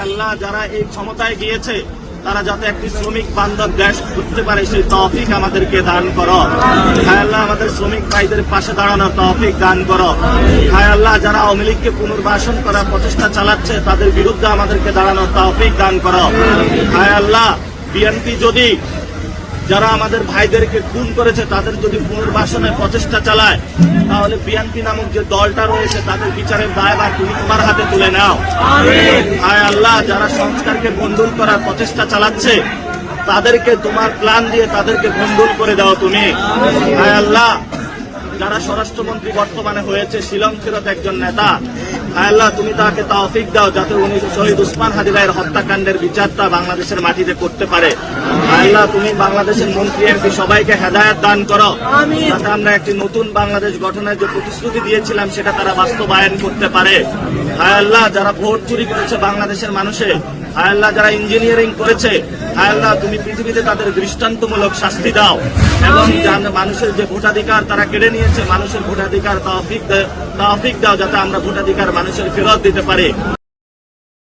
আল্লাহ যারা এই ক্ষমতায় গিয়েছে তারা যাতে একটি শ্রমিক বান্ধব দেশ করতে পারে সেই তৌফিক আমাদেরকে দান করো। হায় আল্লাহ আমাদের শ্রমিক ভাইদের পাশে দাঁড়ানোর তৌফিক দান করো। হায় আল্লাহ যারা আওয়ামী লীগকে পুনর্বাসন করার প্রচেষ্টা চালাচ্ছে তাদের বিরুদ্ধে আমাদেরকে দাঁড়ানোর তৌফিক দান করো। হায় আল্লাহ বিএনপি যদি যারা আমাদের ভাইদেরকে খুন করেছে তাদের যদি পুনর্বাসনের প্রচেষ্টা চালায় তাহলে বিএনপি নামক যে দলটা রয়েছে তাদের বিচারের দায়ভার তুমি তোমার হাতে তুলে নাও। হায় আল্লাহ যারা সংস্কারকে ভণ্ডুল করার প্রচেষ্টা চালাচ্ছে তাদেরকে তোমার প্ল্যান দিয়ে তাদেরকে ভণ্ডুল করে দাও তুমি। হায় আল্লাহ যারা স্বরাষ্ট্রমন্ত্রী বর্তমানে হয়েছে শিলং ফেরত একজন নেতা, হায় আল্লাহ তুমি তাকে তৌফিক দাও যাতে উনি শহীদ উসমান হাদি ভাইয়ের হত্যাকাণ্ডের বিচারটা বাংলাদেশের মাটিতে করতে পারে। হায় আল্লাহ তুমি বাংলাদেশের মন্ত্রী এমপি সবাইকে হেদায়েত দান করো যাতে আমরা একটি নতুন বাংলাদেশ গঠনের যে প্রতিশ্রুতি দিয়েছিলাম সেটা তারা বাস্তবায়ন করতে পারে। হায় আল্লাহ যারা ভোট চুরি করেছে বাংলাদেশের মানুষে, হায় আল্লাহ যারা ইঞ্জিনিয়ারিং করেছে, হায় আল্লাহ তুমি পৃথিবীতে তাদের দৃষ্টান্তমূলক শাস্তি দাও এবং মানুষের যে ভোটাধিকার তারা কেড়ে নিয়েছে মানুষের ভোটাধিকার তৌফিক দাও যাতে আমরা ভোটাধিকার মানুষের ফেরত দিতে পারি।